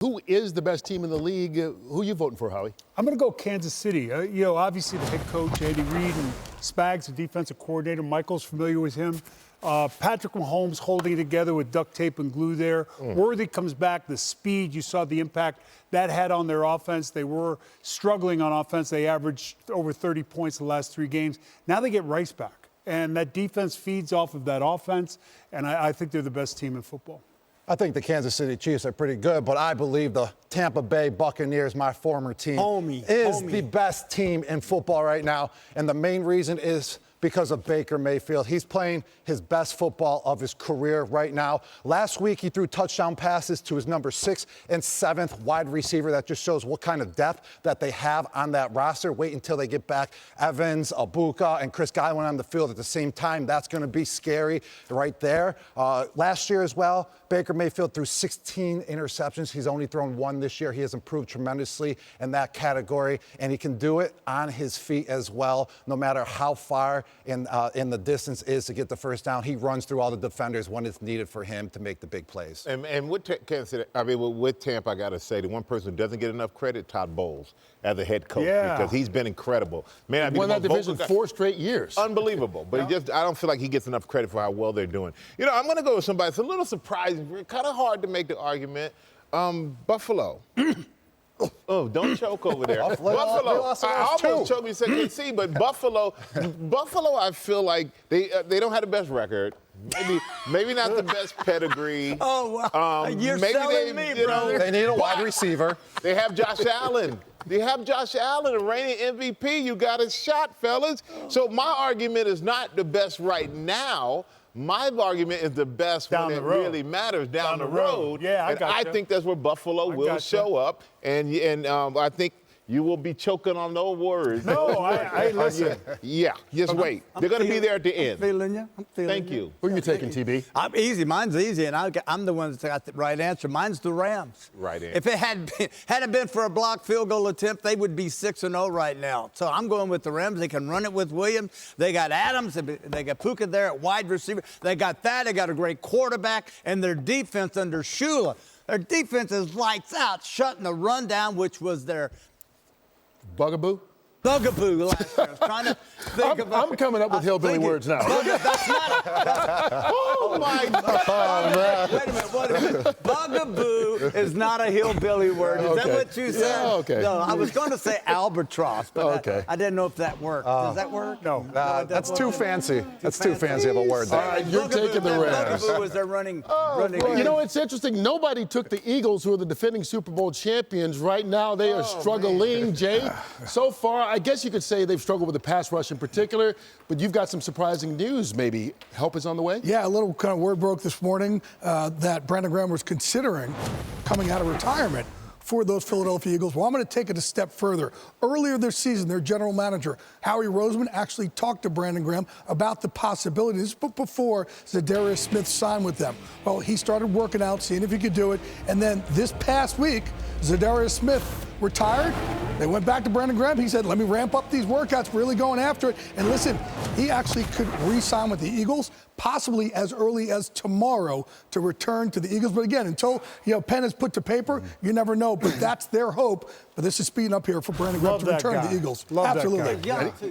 Who is the best team in the league? Who are you voting for, Howie? I'm going to go Kansas City. Obviously the head coach, Andy Reid, and Spags, the defensive coordinator. Michael's familiar with him. Patrick Mahomes holding it together with duct tape and glue there. Worthy comes back. The speed, you saw the impact that had on their offense. They were struggling on offense. They averaged over 30 points the last 3 games. Now they get Rice back. And that defense feeds off of that offense. And I think they're the best team in football. I think the Kansas City Chiefs are pretty good, but I believe the Tampa Bay Buccaneers, my former team, is the best team in football right now. And the main reason is because of Baker Mayfield. He's playing his best football of his career right now. Last week, he threw touchdown passes to his number 6th and 7th wide receiver. That just shows what kind of depth that they have on that roster. Wait until they get back Evans, Abuka, and Chris Godwin on the field at the same time. That's going to be scary right there. Last year as well, Baker Mayfield threw 16 interceptions. He's only thrown 1 this year. He has improved tremendously in that category, and he can do it on his feet as well, no matter how far in the distance is to get the first down. He runs through all the defenders when it's needed for him to make the big plays. And with Kansas City, with Tampa, I got to say, the one person who doesn't get enough credit, Todd Bowles, as a head coach, because he's been incredible. Man, won that division 4 straight years. Unbelievable. But I don't feel like he gets enough credit for how well they're doing. I'm going to go with somebody. It's a little surprising, kind of hard to make the argument. Buffalo. Oh, don't choke over there. Buffalo. I almost choked when you said KC, but Buffalo, I feel like they don't have the best record. Maybe not the best pedigree. Oh, wow. You're maybe selling me, brother. They need a wide receiver. They have Josh Allen. They have Josh Allen, a reigning MVP. You got a shot, fellas. So my argument is not the best right now. My argument is the best when it really matters down the road. Yeah, I think that's where Buffalo will show up, and I think you will be choking on those words. No, I listen. Yeah, just wait. They're going to be there at the end. I'm feeling you. Thank you. Who are you taking, TB? I'm easy. Mine's easy, and I'm the one that's got the right answer. Mine's the Rams. Right answer. If it hadn't been for a blocked field goal attempt, they would be 6-0 right now. So I'm going with the Rams. They can run it with Williams. They got Adams. They got Puka there at wide receiver. They got that. They got a great quarterback, and their defense under Shula. Their defense is lights out, shutting the run down, which was their Bugaboo? Bugaboo last year. I was trying to think about. I'm coming up with hillbilly words now. That's not Oh, my God. Wait a minute. Bugaboo is not a hillbilly word. Is that what you said? Yeah, okay. No, I was going to say albatross, but I didn't know if that worked. Does that work? No. That's too fancy. That's too fancy of a word there. All right, you're taking the Rams. Bugaboo was their running. You know, it's interesting. Nobody took the Eagles, who are the defending Super Bowl champions. Right now, they are struggling, Jay. So far, I guess you could say they've struggled with the pass rush in particular, but you've got some surprising news, maybe. Help is on the way? Yeah, a little kind of word broke this morning that Brandon Graham was considering coming out of retirement for those Philadelphia Eagles. Well, I'm going to take it a step further. Earlier this season, their general manager, Howie Roseman, actually talked to Brandon Graham about the possibilities before Zadarius Smith signed with them. Well, he started working out, seeing if he could do it, and then this past week, Zadarius Smith retired. They went back to Brandon Graham. He said, let me ramp up these workouts, really going after it. And listen, he actually could re-sign with the Eagles, possibly as early as tomorrow to return to the Eagles. But again, until pen is put to paper, you never know. But that's their hope. But this is speeding up here for Brandon Graham to return to the Eagles. Absolutely.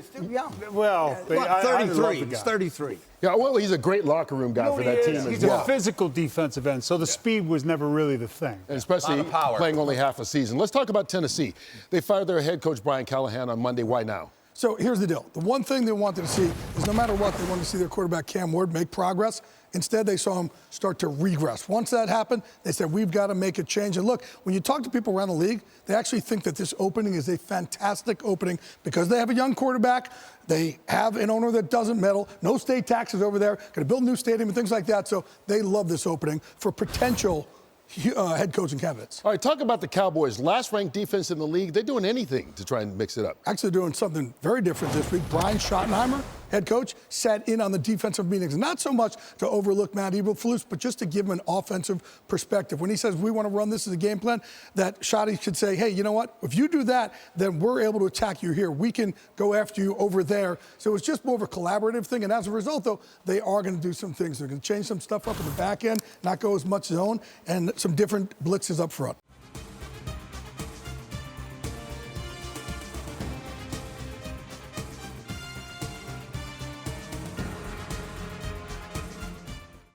Still young. Well, 33. He's 33. Yeah, well, he's a great locker room guy for that team as well. He's a physical defensive end, so the speed was never really the thing. And especially playing only half a season. Let's talk about Tennessee. They fired their head coach, Brian Callahan, on Monday. Why now? So here's the deal. The one thing they wanted to see is no matter what, they wanted to see their quarterback Cam Ward make progress. Instead, they saw him start to regress. Once that happened, they said, we've got to make a change. And look, when you talk to people around the league, they actually think that this opening is a fantastic opening because they have a young quarterback. They have an owner that doesn't meddle. No state taxes over there. Going to build a new stadium and things like that. So they love this opening for potential head coaching candidates. All right, talk about the Cowboys. Last-ranked defense in the league. They're doing anything to try and mix it up. Actually doing something very different this week. Brian Schottenheimer, head coach, sat in on the defensive meetings. Not so much to overlook Matt Eberflus, but just to give him an offensive perspective. When he says, we want to run this as a game plan, that Schotty could say, hey, you know what? If you do that, then we're able to attack you here. We can go after you over there. So it's just more of a collaborative thing. And as a result, though, they are going to do some things. They're going to change some stuff up in the back end, not go as much zone, and some different blitzes up front.